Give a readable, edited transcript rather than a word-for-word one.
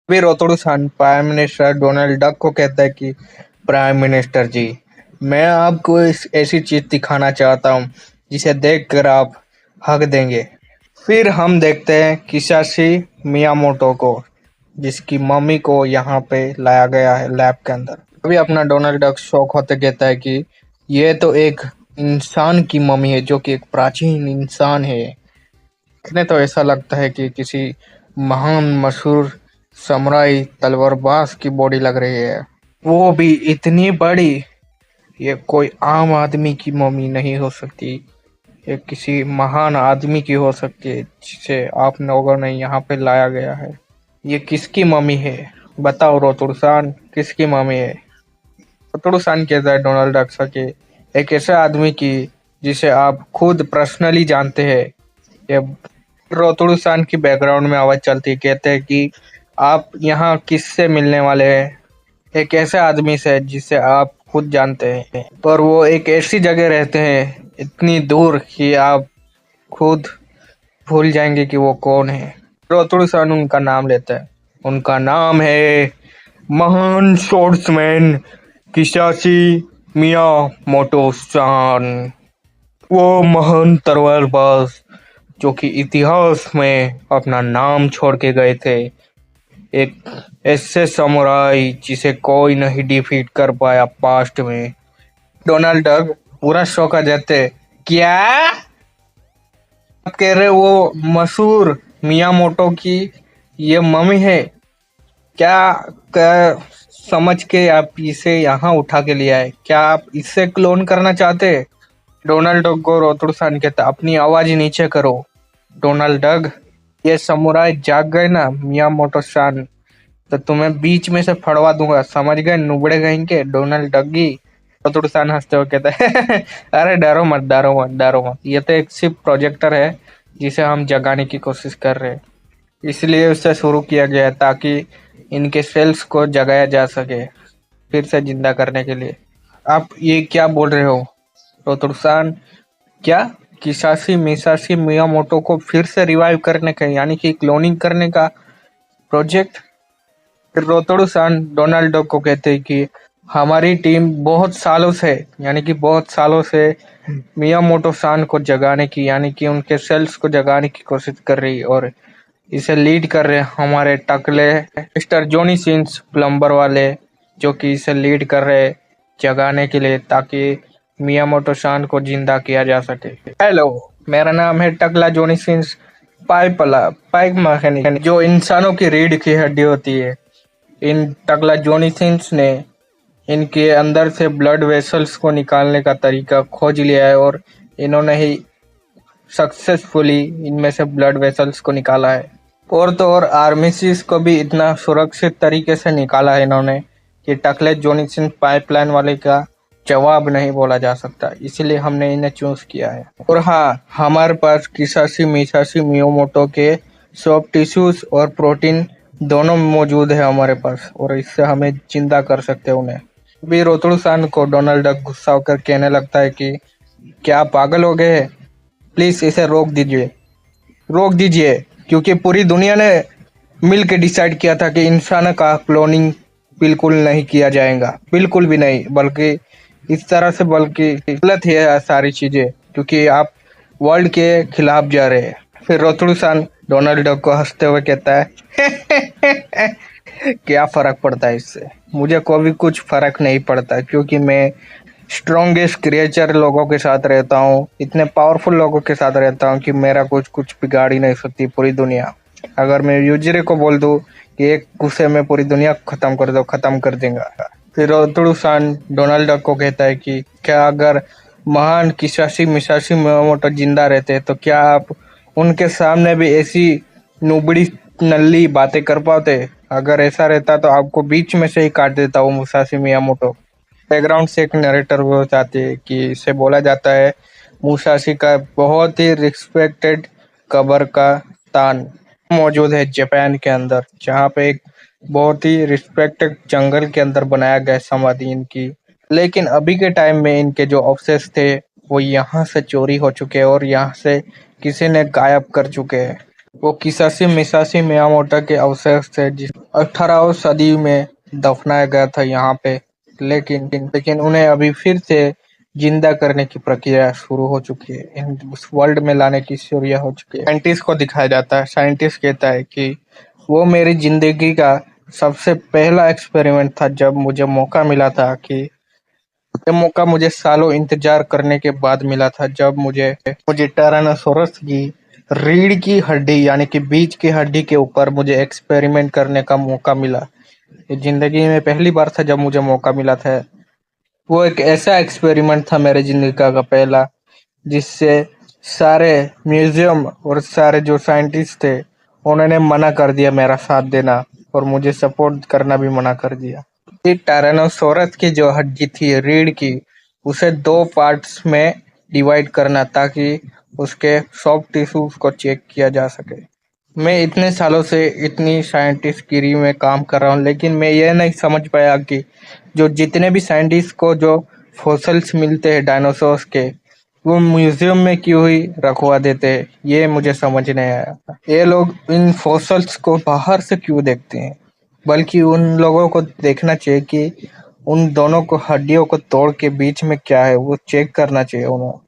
भी रोतड़ू-सान prime minister Donald duck को कहता है कि प्राइम मिनिस्टर जी, मैं आपको ऐसी चीज दिखाना चाहता हूँ जिसे देखकर आप हक देंगे। फिर हम देखते हैं किसाशी मियामोटो को, जिसकी मम्मी को यहाँ पे लाया गया है लैब के अंदर। अभी अपना डोनाल्ड डक शौक होते कहता है कि ये तो एक इंसान की मम्मी है, जो कि एक प्राचीन इंसान है। दिखने तो ऐसा लगता है कि किसी महान मशहूर समुराई तलवारबाज की बॉडी लग रही है, वो भी इतनी बड़ी। ये कोई आम आदमी की मम्मी नहीं हो सकती, ये किसी महान आदमी की हो सकती है, जिसे आप लोगों ने यहाँ पे लाया गया है। ये किसकी मम्मी है? बताओ रोतुड़सान, किसकी मम्मी है? रोतुड़सान कहता है डोनाल्ड डक से कि एक ऐसे आदमी की जिसे आप खुद पर्सनली जानते हैं। ये रोतुड़सान की बैकग्राउंड में आवाज चलती है, कहते हैं कि आप यहाँ किससे मिलने वाले हैं? एक ऐसे आदमी से जिसे आप खुद जानते हैं, पर वो एक ऐसी जगह रहते हैं इतनी दूर कि आप खुद भूल जाएंगे कि वो कौन है। रोतुड़सान उनका नाम लेता है। उनका नाम है महान स्पोर्ट्समैन किसाशी मिया मोटो सान। वो महान तलवारबाज जो कि इतिहास में अपना नाम छोड़ के गए थे। एक ऐसे समुराई जिसे कोई नहीं डिफीट कर पाया पास्ट में। डोनाल्ड डक पूरा शौक आ जाते, क्या आप कह रहे हो वो मशहूर मियामोटो की ये मम्मी है क्या? समझ के आप इसे यहाँ उठा के लिया है क्या? आप इससे क्लोन करना चाहते? डोनाल्ड डक को रोतुड़सान कहता, अपनी आवाज नीचे करो। डोनाल्ड डक, ये समुराई जाग गए ना मियामोटो सान, तो तुम्हें बीच में से फड़वा दूंगा, समझ गए नुबड़े कहेंगे। डोनाल्ड डग्गी। रोतुड़सान हंसते हुए कहता है अरे डरो मत, डरो मत, डरो मत, ये तो एक सिर्फ प्रोजेक्टर है जिसे हम जगाने की कोशिश कर रहे हैं, इसलिए उसे शुरू किया गया है ताकि इनके सेल्स को जगाया जा सके फिर से जिंदा करने के लिए। आप ये क्या बोल रहे हो रोतुड़सान? क्या किसाशी मिसाशी मियामोटो को फिर से रिवाइव करने का, यानी कि क्लोनिंग करने का प्रोजेक्ट? रोतोड़ू-सान डोनाल्ड डक को कहते हैं कि हमारी टीम बहुत सालों से, यानी कि बहुत सालों से मियामोटो सान को जगाने की, यानी कि उनके सेल्स को जगाने की कोशिश कर रही है, और इसे लीड कर रहे हैं हमारे टकले मिस्टर जॉनी सिंस प्लम्बर वाले, जो कि इसे लीड कर रहे हैं जगाने के लिए ताकि मियामोटो सान को जिंदा किया जा सके। हेलो, मेरा नाम है टकला जॉनी सिंस पाइप मैकेनिक, जो इंसानों की रीढ़ की हड्डी होती है। इन टकला जॉनी सिंस ने इनके अंदर से ब्लड वेसल्स को निकालने का तरीका खोज लिया है, और इन्होंने ही सक्सेसफुली इनमें से ब्लड वेसल्स को निकाला है। और तो और आर्मिसिस को भी इतना सुरक्षित तरीके से निकाला है इन्होंने कि टकले जॉनी सिंस पाइपलाइन वाले का जवाब नहीं बोला जा सकता, इसलिए हमने इन्हें चूज किया है। और हाँ, हमारे पास किसाशी मिसाशी मियामोटो के सॉफ्ट टिश्यूज और प्रोटीन दोनों मौजूद है हमारे पास, और इससे हमें जिंदा कर सकते हैं उन्हें। भी रोतुड़सान को डोनाल्ड डक गुस्सा होकर कहने लगता है कि क्या आप पागल हो गए हैं? प्लीज इसे रोक दीजिए, रोक दीजिए, क्योंकि पूरी दुनिया ने मिल के डिसाइड किया था कि इंसान का क्लोनिंग बिल्कुल नहीं किया जाएगा, बिल्कुल भी नहीं, बल्कि इस तरह से, बल्कि गलत है सारी चीजें, क्योंकि आप वर्ल्ड के खिलाफ जा रहे हैं। फिर रोतुड़सान डोनाल्ड डक को हंसते हुए कहता है क्या फर्क पड़ता है इससे? मुझे कोई कुछ फर्क नहीं पड़ता, क्योंकि मैं स्ट्रॉन्गेस्ट क्रिएचर लोगों के साथ रहता हूँ, इतने पावरफुल लोगों के साथ रहता हूँ कि मेरा कुछ कुछ बिगाड़ ही नहीं सकती पूरी दुनिया। अगर मैं यूजरे को बोल दूँ कि एक गुस्से में पूरी दुनिया खत्म कर दो, खत्म कर देगा। फिर रोतुड़सान डोनाल्ड डक को कहता है कि क्या अगर महान किसाशी मिसाशी मियामोटो जिंदा रहते तो क्या आप उनके सामने भी ऐसी नुबड़ी नल्ली बातें कर पाते? अगर ऐसा रहता तो आपको बीच में से ही काट देता वो मुसाशी मियामोटो। बैकग्राउंड से एक नरेटर वो चाहते हैं कि इसे बोला जाता है मुसाशी का बहुत ही रिस्पेक्टेड कब्र का स्थान मौजूद है जापान के अंदर, जहाँ पे एक बहुत ही रिस्पेक्टेड जंगल के अंदर बनाया गया समाधि इनकी। लेकिन अभी के टाइम में इनके जो अवशेष थे वो यहाँ से चोरी हो चुके हैं, और यहाँ से किसी ने गायब कर चुके हैं। वो किसासी मिसासी मियामोटो के अवशेष थे जिस 18वीं सदी में दफनाया गया था यहाँ पे। लेकिन लेकिन उन्हें अभी फिर से जिंदा करने की प्रक्रिया शुरू हो चुकी है, इन उस वर्ल्ड में लाने की शुरू हो चुकी है। साइंटिस्ट को दिखाया जाता है, साइंटिस्ट कहता है कि वो मेरी जिंदगी का सबसे पहला एक्सपेरिमेंट था, जब मुझे मौका मिला था कि ये मौका मुझे सालों इंतजार करने के बाद मिला था, जब मुझे मुझे टायरानोसोरस की रीढ़ की हड्डी यानी कि बीच की हड्डी के ऊपर मुझे एक्सपेरिमेंट करने का मौका मिला। ये जिंदगी में पहली बार था जब मुझे मौका मिला था। वो एक ऐसा एक्सपेरिमेंट था मेरे जिंदगी का पहला, जिससे सारे म्यूजियम और सारे जो साइंटिस्ट थे उन्होंने मना कर दिया मेरा साथ देना, और मुझे सपोर्ट करना भी मना कर दिया। ये टायरानोसोरस की जो हड्डी थी रीढ़ की, उसे दो पार्ट्स में डिवाइड करना ताकि उसके सॉफ्ट टिश्यूज को चेक किया जा सके। मैं इतने सालों से इतनी साइंटिस्टगिरी में काम कर रहा हूँ, लेकिन मैं ये नहीं समझ पाया कि जो जितने भी साइंटिस्ट को जो फॉसिल्स मिलते हैं डायनासोर्स के, वो म्यूजियम में क्यों ही रखवा देते हैं, ये मुझे समझ नहीं आया। ये लोग इन फॉसिल्स को बाहर से क्यों देखते हैं, बल्कि उन लोगों को देखना चाहिए कि उन दोनों को हड्डियों को तोड़ के बीच में क्या है वो चेक करना चाहिए उन्हें।